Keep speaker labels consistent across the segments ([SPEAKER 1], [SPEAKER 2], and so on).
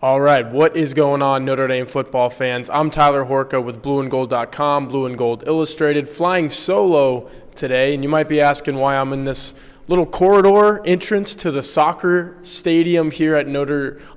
[SPEAKER 1] All right, what is going on, Notre Dame football fans? I'm Tyler Horka with blueandgold.com, Blue and Gold Illustrated, flying solo today. And you might be asking why I'm in this little corridor entrance to the soccer stadium here at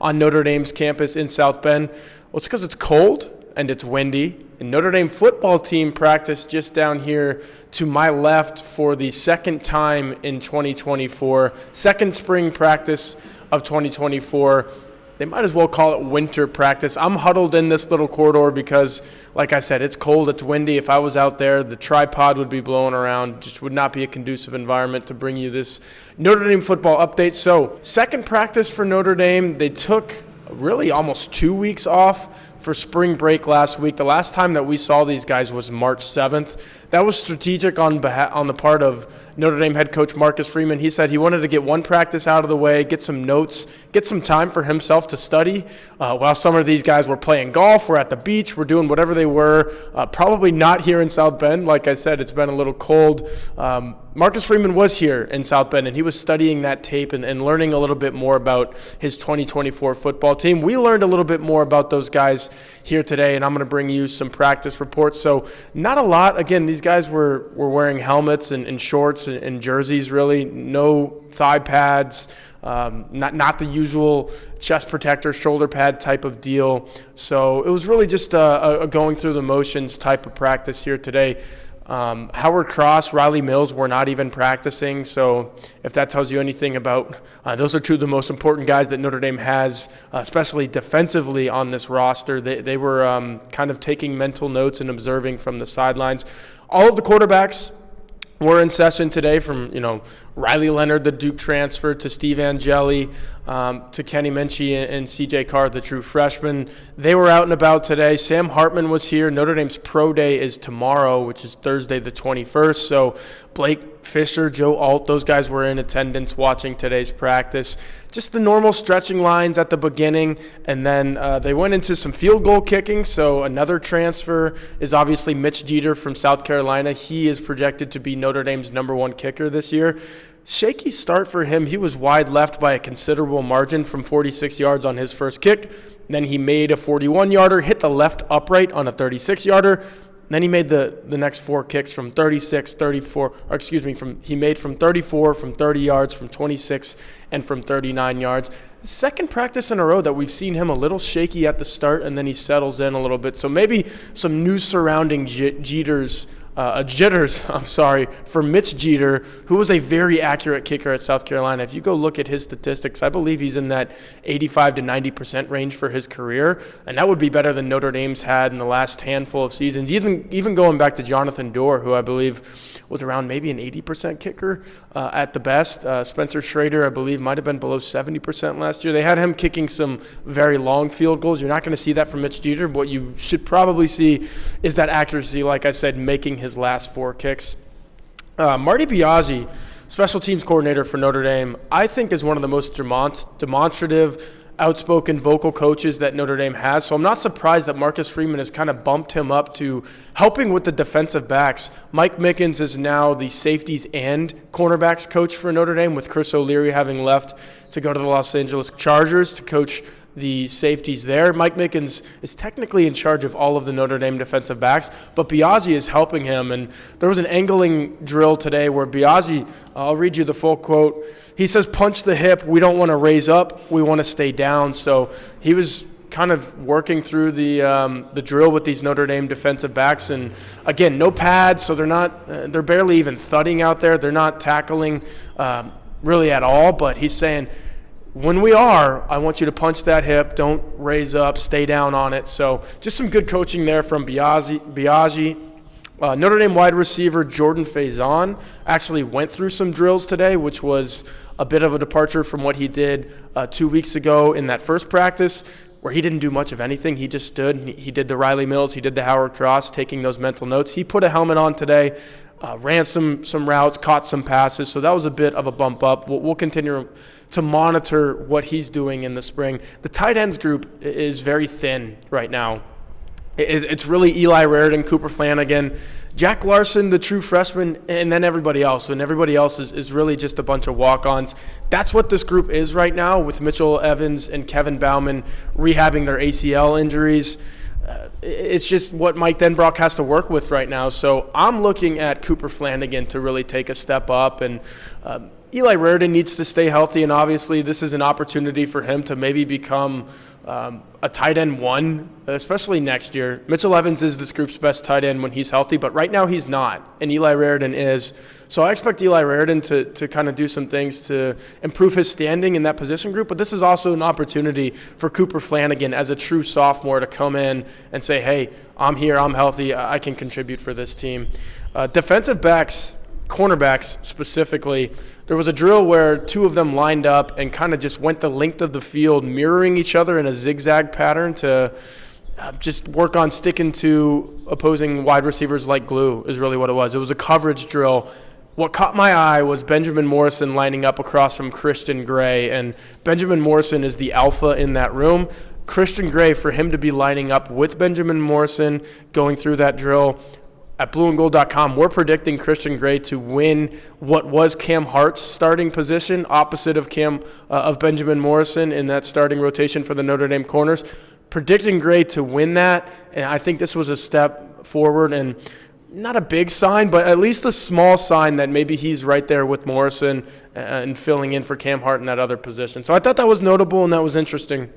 [SPEAKER 1] on Notre Dame's campus in South Bend. Well, it's because it's cold and it's windy. And Notre Dame football team practiced just down here to my left for the second time in 2024, second spring practice of 2024. They might as well call it winter practice. I'm huddled in this little corridor because, like I said, it's cold, it's windy. If I was out there, the tripod would be blowing around. Just would not be a conducive environment to bring you this Notre Dame football update. So, second practice for Notre Dame. They took really almost 2 weeks off for spring break last week. The last time that we saw these guys was March 7th. That was strategic on the part of Notre Dame head coach Marcus Freeman. He said he wanted to get one practice out of the way, get some notes, get some time for himself to study. While some of these guys were playing golf, were at the beach, were doing whatever they were, probably not here in South Bend. Like I said, it's been a little cold. Marcus Freeman was here in South Bend, and he was studying that tape and learning a little bit more about his 2024 football team. We learned a little bit more about those guys here today, and I'm going to bring you some practice reports. So not a lot. Again, these guys were wearing helmets and shorts and jerseys, really. No thigh pads, not the usual chest protector, shoulder pad type of deal. So it was really just a going through the motions type of practice here today. Howard Cross, Riley Mills were not even practicing, so if that tells you anything about those are two of the most important guys that Notre Dame has, especially defensively on this roster. They were kind of taking mental notes and observing from the sidelines. All of the quarterbacks were in session today, from Riley Leonard, the Duke transfer, to Steve Angeli, to Kenny Minchie and C.J. Carr, the true freshman. They were out and about today. Sam Hartman was here. Notre Dame's pro day is tomorrow, which is Thursday the 21st. So Blake Fisher, Joe Alt, those guys were in attendance watching today's practice. Just the normal stretching lines at the beginning, and then they went into some field goal kicking. So another transfer is obviously Mitch Jeter from South Carolina. He is projected to be Notre Dame's #1 kicker this year. Shaky start for him. He was wide left by a considerable margin from 46 yards on his first kick. Then he made a 41-yarder, hit the left upright on a 36-yarder. Then he made the next four kicks from 36, 34, he made from 34, from 30 yards, from 26, and from 39 yards. Second practice in a row that we've seen him a little shaky at the start, and then he settles in a little bit. So maybe some news surrounding jitters for Mitch Jeter, who was a very accurate kicker at South Carolina. If you go look at his statistics, I believe he's in that 85 to 90% range for his career, and that would be better than Notre Dame's had in the last handful of seasons. Even going back to Jonathan Dorr, who I believe was around maybe an 80% kicker at the best. Spencer Schrader, I believe, might have been below 70% last year. They had him kicking some very long field goals. You're not going to see that from Mitch Jeter, but what you should probably see is that accuracy, like I said, making his last four kicks. Marty Biagi, special teams coordinator for Notre Dame, I think is one of the most demonstrative, outspoken vocal coaches that Notre Dame has. So I'm not surprised that Marcus Freeman has kind of bumped him up to helping with the defensive backs. Mike Mickens is now the safeties and cornerbacks coach for Notre Dame, with Chris O'Leary having left to go to the Los Angeles Chargers to coach the safeties there. Mike Mickens is technically in charge of all of the Notre Dame defensive backs, but Biagi is helping him. And there was an angling drill today where Biagi, I'll read you the full quote. He says, "Punch the hip. We don't want to raise up. We want to stay down." So he was kind of working through the drill with these Notre Dame defensive backs, and again, no pads, so they're barely even thudding out there. They're not tackling really at all. But he's saying, when we are, I want you to punch that hip. Don't raise up. Stay down on it. So just some good coaching there from Biagi. Notre Dame wide receiver Jordan Faison actually went through some drills today, which was a bit of a departure from what he did 2 weeks ago in that first practice, where he didn't do much of anything. He just stood. He did the Riley Mills. He did the Howard Cross, taking those mental notes. He put a helmet on today, ran some routes, caught some passes. So that was a bit of a bump up. We'll continue to monitor what he's doing in the spring. The tight ends group is very thin right now. It's really Eli Raridan, Cooper Flanagan, Jack Larson, the true freshman, and then everybody else. And everybody else is really just a bunch of walk-ons. That's what this group is right now, with Mitchell Evans and Kevin Bauman rehabbing their ACL injuries. It's just what Mike Denbrock has to work with right now. So I'm looking at Cooper Flanagan to really take a step up. And Eli Raridon needs to stay healthy, and obviously this is an opportunity for him to maybe become a tight end one, especially next year. Mitchell Evans is this group's best tight end when he's healthy, but right now he's not, and Eli Raridon is. So I expect Eli Raridon to kind of do some things to improve his standing in that position group, but this is also an opportunity for Cooper Flanagan as a true sophomore to come in and say, hey, I'm here, I'm healthy, I can contribute for this team. Defensive backs, cornerbacks specifically, there was a drill where two of them lined up and kind of just went the length of the field, mirroring each other in a zigzag pattern to just work on sticking to opposing wide receivers like glue is really what it was. It was a coverage drill. What caught my eye was Benjamin Morrison lining up across from Christian Gray, and Benjamin Morrison is the alpha in that room. Christian Gray, for him to be lining up with Benjamin Morrison, going through that drill, at blueandgold.com, we're predicting Christian Gray to win what was Cam Hart's starting position, opposite of Benjamin Morrison in that starting rotation for the Notre Dame Corners. Predicting Gray to win that, and I think this was a step forward, and not a big sign, but at least a small sign that maybe he's right there with Morrison and filling in for Cam Hart in that other position. So I thought that was notable and that was interesting.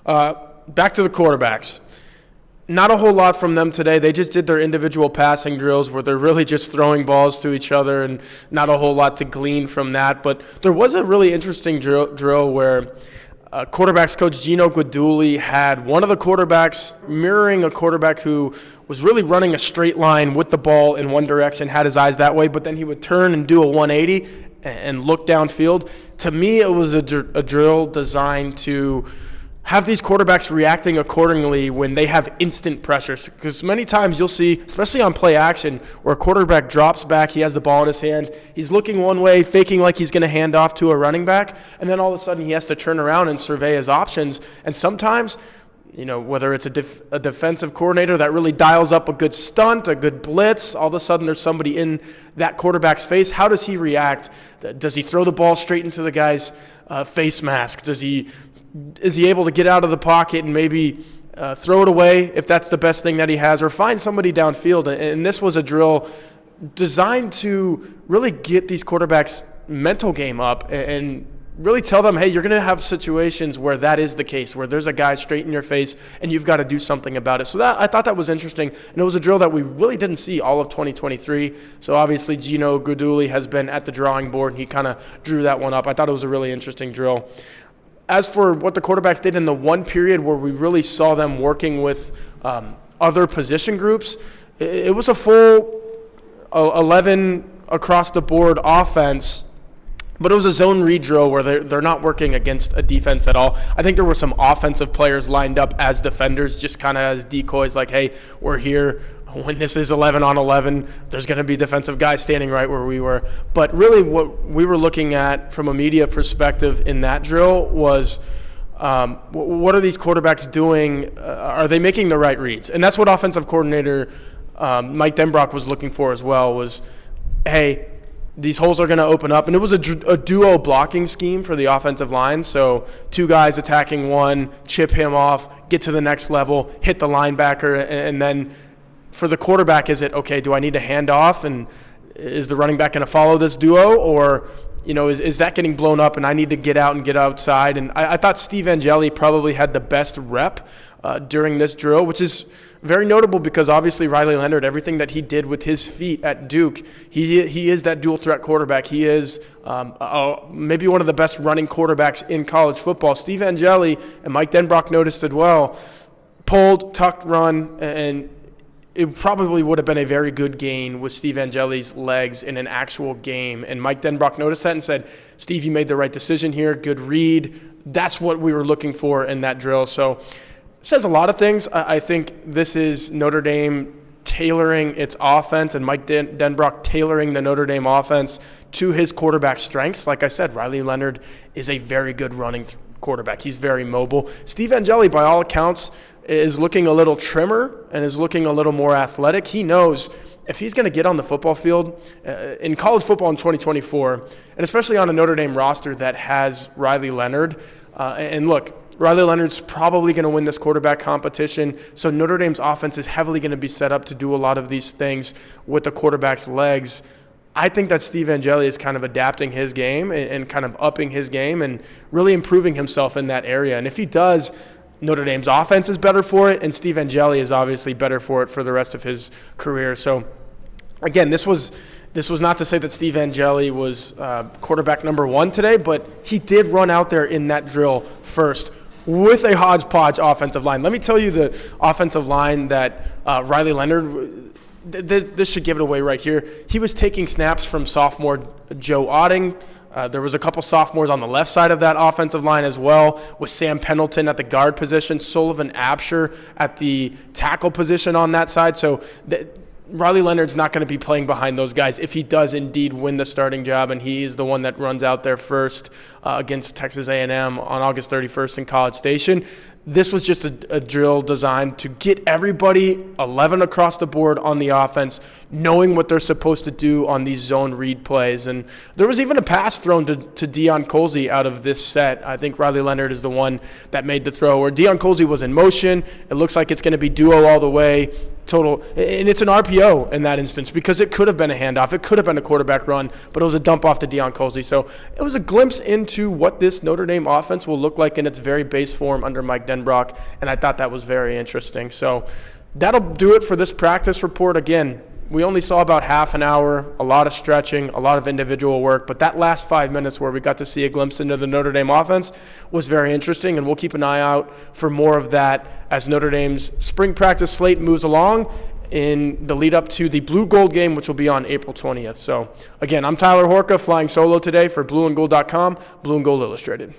[SPEAKER 1] Back to the quarterbacks. Not a whole lot from them today. They just did their individual passing drills where they're really just throwing balls to each other, and not a whole lot to glean from that. But there was a really interesting drill where quarterbacks coach Gino Guidugli had one of the quarterbacks mirroring a quarterback who was really running a straight line with the ball in one direction, had his eyes that way, but then he would turn and do a 180 and look downfield. To me, it was a drill designed to have these quarterbacks reacting accordingly when they have instant pressures. Because many times you'll see, especially on play action, where a quarterback drops back, he has the ball in his hand, he's looking one way, faking like he's going to hand off to a running back, and then all of a sudden he has to turn around and survey his options. And sometimes, whether it's a defensive coordinator that really dials up a good stunt, a good blitz, all of a sudden there's somebody in that quarterback's face. How does he react? Does he throw the ball straight into the guy's face mask? Is he able to get out of the pocket and maybe throw it away if that's the best thing that he has, or find somebody downfield? And this was a drill designed to really get these quarterbacks' mental game up and really tell them, hey, you're going to have situations where that is the case, where there's a guy straight in your face and you've got to do something about it. So I thought that was interesting, and it was a drill that we really didn't see all of 2023. So obviously Gino Guidugli has been at the drawing board, and he kind of drew that one up. I thought it was a really interesting drill. As for what the quarterbacks did in the one period where we really saw them working with other position groups, it was a full 11 across the board offense, but it was a zone read drill where they're not working against a defense at all. I think there were some offensive players lined up as defenders, just kind of as decoys, like, hey, we're here. When this is 11 on 11, there's going to be defensive guys standing right where we were. But really what we were looking at from a media perspective in that drill was what are these quarterbacks doing? Are they making the right reads? And that's what offensive coordinator Mike Denbrock was looking for as well, was, hey, these holes are going to open up. And it was a duo blocking scheme for the offensive line. So two guys attacking one, chip him off, get to the next level, hit the linebacker, and then for the quarterback, is it, okay, do I need to hand off, and is the running back going to follow this duo, or is that getting blown up and I need to get out and get outside? And I thought Steve Angeli probably had the best rep during this drill, which is very notable because obviously Riley Leonard, everything that he did with his feet at Duke, he is that dual threat quarterback. He is maybe one of the best running quarterbacks in college football. Steve Angeli, and Mike Denbrock noticed it well, pulled, tucked run, and it probably would have been a very good gain with Steve Angeli's legs in an actual game. And Mike Denbrock noticed that and said, Steve, you made the right decision here. Good read. That's what we were looking for in that drill. So it says a lot of things. I think this is Notre Dame tailoring its offense, and Mike Denbrock tailoring the Notre Dame offense to his quarterback strengths. Like I said, Riley Leonard is a very good running quarterback. He's very mobile. Steve Angeli, by all accounts, is looking a little trimmer and is looking a little more athletic. He knows if he's going to get on the football field in college football in 2024, and especially on a Notre Dame roster that has Riley Leonard, and look, Riley Leonard's probably going to win this quarterback competition, so Notre Dame's offense is heavily going to be set up to do a lot of these things with the quarterback's legs. I think that Steve Angeli is kind of adapting his game and kind of upping his game and really improving himself in that area. And if he does, Notre Dame's offense is better for it, and Steve Angeli is obviously better for it for the rest of his career. So, again, this was not to say that Steve Angeli was quarterback number one today, but he did run out there in that drill first with a hodgepodge offensive line. Let me tell you the offensive line that Riley Leonard, this should give it away right here. He was taking snaps from sophomore Joe Otting. There was a couple sophomores on the left side of that offensive line as well, with Sam Pendleton at the guard position, Sullivan Absher at the tackle position on that side. So Riley Leonard's not going to be playing behind those guys if he does indeed win the starting job, and he is the one that runs out there first against Texas A&M on August 31st in College Station. This was just a drill designed to get everybody 11 across the board on the offense, knowing what they're supposed to do on these zone read plays. And there was even a pass thrown to Deion Colzie out of this set. I think Riley Leonard is the one that made the throw, where Deion Colzie was in motion. It looks like it's going to be duo all the way. Total, and it's an RPO in that instance because it could have been a handoff. It could have been a quarterback run, but it was a dump off to Deion Colzie. So it was a glimpse into what this Notre Dame offense will look like in its very base form under Mike Denbrock, and I thought that was very interesting. So that'll do it for this practice report. Again, we only saw about half an hour, a lot of stretching, a lot of individual work, but that last 5 minutes where we got to see a glimpse into the Notre Dame offense was very interesting, and we'll keep an eye out for more of that as Notre Dame's spring practice slate moves along in the lead up to the Blue Gold game, which will be on April 20th. So, again, I'm Tyler Horka, flying solo today for blueandgold.com, Blue and Gold Illustrated.